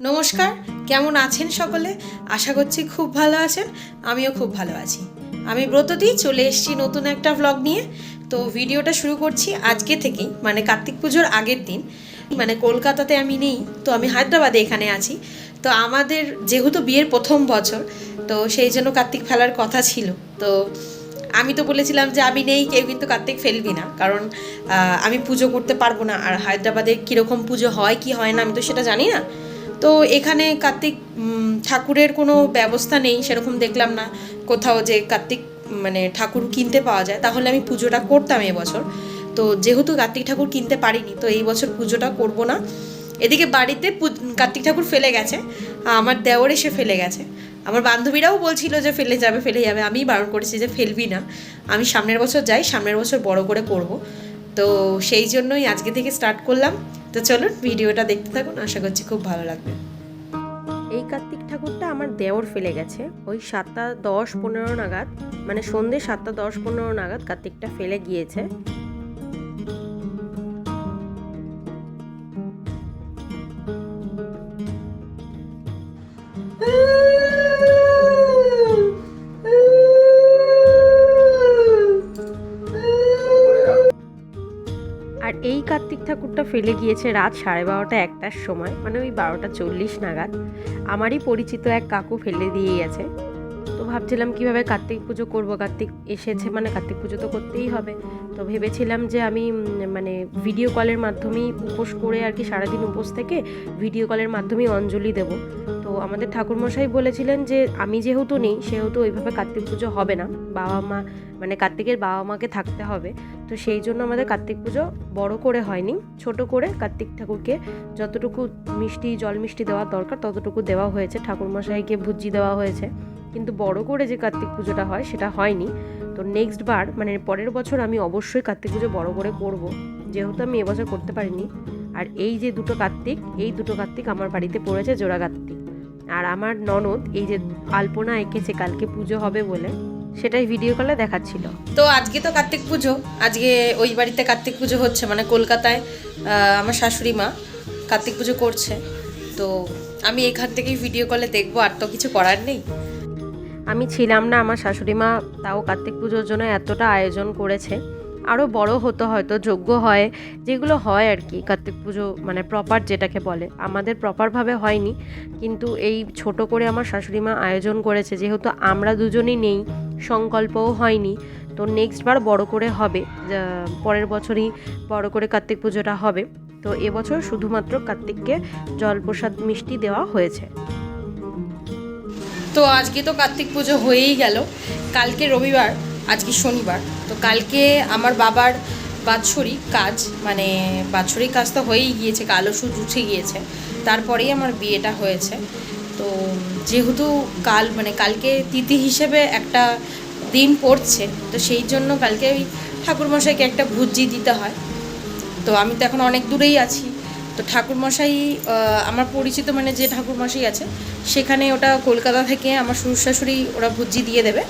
নমস্কার, কেমন আছেন সকলে? আশা করছি খুব ভালো আছেন। আমিও খুব ভালো আছি। আমি ব্রততী চলে এসেছি নতুন একটা ভ্লগ নিয়ে। তো ভিডিওটা শুরু করছি আজকে থেকেই, মানে কার্তিক পুজোর আগের দিন। মানে কলকাতাতে আমি নেই, তো আমি হায়দ্রাবাদে এখানে আছি। তো আমাদের যেহেতু বিয়ের প্রথম বছর, তো সেই জন্য কার্তিক ফেলার কথা ছিল। তো আমি তো বলেছিলাম যে আমি নেই, কেউ কিন্তু কার্তিক ফেলবি না, কারণ আমি পুজো করতে পারবো না। আর হায়দ্রাবাদে কীরকম পুজো হয় কি হয় না আমি তো সেটা জানি না। তো এখানে কার্তিক ঠাকুরের কোনো ব্যবস্থা নেই, সেরকম দেখলাম না কোথাও যে কার্তিক মানে ঠাকুর কিনতে পাওয়া যায়, তাহলে আমি পুজোটা করতাম এবছর। তো যেহেতু কার্তিক ঠাকুর কিনতে পারিনি, তো এই বছর পুজোটা করব না। এদিকে বাড়িতে কার্তিক ঠাকুর ফেলে গেছে, আমার দেওর এসে ফেলে গেছে। আমার বান্ধবীরাও বলছিল যে ফেলে যাবে, আমি বারণ করেছি যে ফেলবি না, আমি সামনের বছর যাই, সামনের বছর বড় করে করব। তো সেই জন্যই আজকে থেকে স্টার্ট করলাম। তো চলুন ভিডিওটা দেখতে থাকুন, আশা করছি খুব ভালো লাগবে। এই কার্তিক ঠাকুরটা আমার দেওর ফেলে গেছে ওই 7:10-15 নাগাদ, মানে সন্ধ্যে 7:10-15 নাগাদ কার্তিকটা ফেলে গিয়েছে। আর এই কার্তিক ঠাকুরটা ফেলে গিয়েছে রাত 12:30-1টার সময়, মানে ওই 12:40 নাগাদ। আমারই পরিচিত এক কাকু ফেলে দিয়ে গেছে। তো ভাবছিলাম কিভাবে কার্তিক পুজো করব, কার্তিক এসেছে মানে কার্তিক পুজো তো করতেই হবে। তো ভেবেছিলাম যে আমি মানে ভিডিও কলের মাধ্যমেই উপোস করে আর কি, সারাদিন উপোস থেকে ভিডিও কলের মাধ্যমেই অঞ্জলি দেব। তো আমাদের ঠাকুরমশাই বলেছিলেন যে আমি যেহেতু নেই সেহেতু ওইভাবে কার্তিক পুজো হবে না, বাবা মা মানে কার্তিকের বাবা মাকে থাকতে হবে। তো সেই জন্য আমাদের কার্তিক পুজো বড় করে হয়নি, ছোট করে কার্তিক ঠাকুরকে যতটুকু মিষ্টি জল মিষ্টি দেওয়ার দরকার ততটুকু দেওয়া হয়েছে, ঠাকুরমশাইকে ভুজি দেওয়া হয়েছে, কিন্তু বড় করে যে কার্তিক পুজোটা হয় সেটা হয়নি। তো নেক্সট বার মানে পরের বছর আমি অবশ্যই কার্তিক পুজো বড় করে করব, যেহেতু আমি এবছর করতে পারিনি। আর এই যে দুটো কার্তিক আমার বাড়িতে পড়েছে, জোড়া কার্তিক। আর আমার ননদ এই যে আলপনা এঁকেছে কালকে পুজো হবে বলে, সেটাই ভিডিও কলে দেখাচ্ছিল। তো আজকে তো কার্তিক পুজো, আজকে ওই বাড়িতে কার্তিক পুজো হচ্ছে, মানে কলকাতায় আমার শাশুড়ি মা কার্তিক পুজো করছে। তো আমি এখান থেকেই ভিডিও কলে দেখবো, আর তো কিছু করার নেই। আমি ছিলাম না, আমার শাশুড়ি মা তাও কার্তিক পুজোর জন্য এতটা আয়োজন করেছে। আরও বড় হতো হয়তো, যজ্ঞ হয় যেগুলো হয় আর কি কার্তিক পুজো, মানে প্রপার যেটাকে বলে, আমাদের প্রপারভাবে হয়নি, কিন্তু এই ছোট করে আমার শাশুড়ি মা আয়োজন করেছে। যেহেতু আমরা দুজনই নেই, সংকল্পও হয়নি, তো নেক্সট বার বড় করে হবে, পরের বছরই বড় করে কার্তিক পুজোটা হবে। তো এবছর শুধুমাত্র কার্তিককে জল প্রসাদ মিষ্টি দেওয়া হয়েছে। তো আজকে তো কার্তিক পুজো হয়েই গেল, কালকে রবিবার, আজকে শনিবার। তো কালকে আমার বাবার বাৎসরিক কাজ, মানে বাৎসরিক কাজ তো হয়েই গিয়েছে, কালো সুচ উঠে গিয়েছে, তারপরেই আমার বিয়েটা হয়েছে। তো যেহেতু কালকে তিথি হিসেবে একটা দিন পড়ছে, তো সেই জন্য কালকে ওই ঠাকুরমশাইকে একটা ভুজি দিতে হয়। তো আমি তো এখন অনেক দূরেই আছি, তো ঠাকুরমশাই আমার পরিচিত মানে যে ঠাকুরমশাই আছে সেখানে, ওটা কলকাতা থেকে আমার শ্বশুর শাশুড়ি ওরা ভুজি দিয়ে দেবে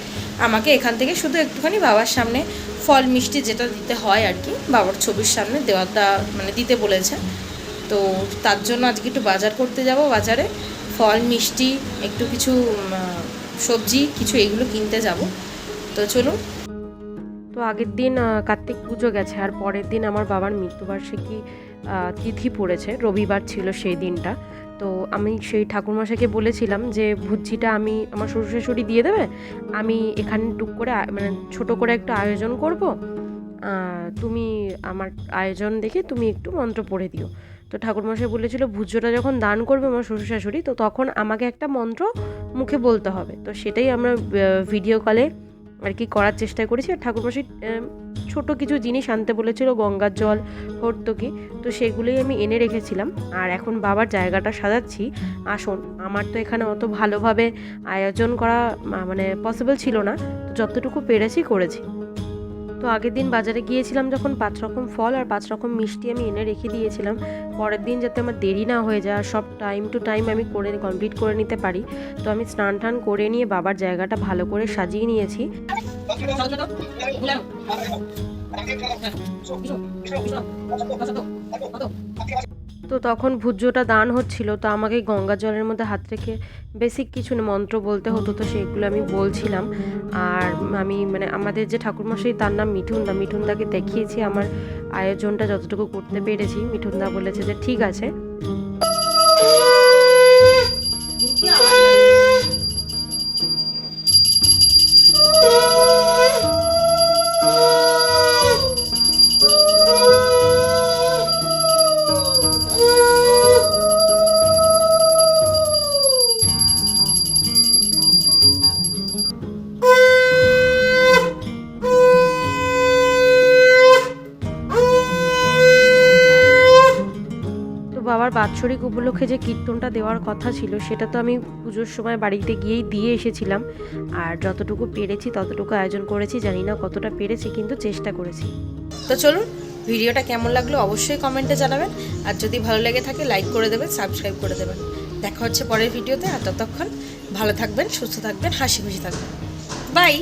আমাকে। এখান থেকে শুধু একটুখানি বাবার সামনে ফল মিষ্টি যেটা দিতে হয় আর কি, বাবার ছবির সামনে দেওয়াটা মানে দিতে বলেছে। তো তার জন্য আজকে একটু বাজার করতে যাব, বাজারে ফল মিষ্টি একটু কিছু সবজি কিছু এগুলো কিনতে যাব। তো চলুন। তো আগের দিন কার্তিক পুজো গেছে, আর পরের দিন আমার বাবার মৃত্যুবার্ষিকী তিথি পড়েছে, রবিবার ছিল সেই দিনটা। তো আমি সেই ঠাকুরমশাইকে বলেছিলাম যে ভুজিটা আমি আমার শ্বশুর শাশুড়ি দিয়ে দেবে, আমি এখানে টুক করে মানে ছোট করে একটু আয়োজন করব, তুমি আমার আয়োজন দেখে তুমি একটু মন্ত্র পড়ে দিও। তো ঠাকুরমশাই বলেছিল ভুজোটা যখন দান করবে আমার শ্বশুর শাশুড়ি, তো তখন আমাকে একটা মন্ত্র মুখে বলতে হবে। তো সেটাই আমরা ভিডিও কলে আর কি করার চেষ্টা করেছি। আর ঠাকুরমশাই ছোটো কিছু জিনিস আনতে বলেছিল, গঙ্গার জল, হর্তকি, তো সেগুলোই আমি এনে রেখেছিলাম। আর এখন বাবার জায়গাটা সাজাচ্ছি। আসুন, আমার তো এখানে অত ভালোভাবে আয়োজন করা মানে পসিবল ছিল না, তো যতটুকু পেরেছি করেছি। তো আগের দিন বাজারে গিয়েছিলাম যখন 5 রকম ফল আর 5 রকম মিষ্টি আমি এনে রেখে দিয়েছিলাম, পরের দিন যাতে আমার দেরি না হয়ে যায়, সব টাইম টু টাইম আমি কমপ্লিট করে নিতে পারি। তো আমি স্নান টান করে নিয়ে বাবার জায়গাটা ভালো করে সাজিয়ে নিয়েছি। তো তখন ভূজ্যটা দান হচ্ছিল, তো আমাকে গঙ্গা জলের মধ্যে হাত রেখে বেসিক কিছু মন্ত্র বলতে হতো, তো সেগুলো আমি বলছিলাম। আর আমি মানে আমাদের যে ঠাকুরমশাই তার নাম মিঠুনদা, মিঠুনদাকে দেখিয়েছি আমার আয়োজনটা যতটুকু করতে পেরেছি। মিঠুনদা বলেছে যে ঠিক আছে। বাবার বাৎসরিক উপলক্ষে যে কীর্তনটা দেওয়ার কথা ছিল সেটা তো আমি পুজোর সময় বাড়িতে গিয়েই দিয়ে এসেছিলাম, আর যতটুকু পেরেছি ততটুকু আয়োজন করেছি। জানি না কতটা পেরেছি, কিন্তু চেষ্টা করেছি। তো চলুন, ভিডিওটা কেমন লাগলো অবশ্যই কমেন্টে জানাবেন, আর যদি ভালো লেগে থাকে লাইক করে দেবেন, সাবস্ক্রাইব করে দেবেন। দেখা হচ্ছে পরের ভিডিওতে, আর ততক্ষণ ভালো থাকবেন, সুস্থ থাকবেন, হাসি খুশি থাকবেন। বাই।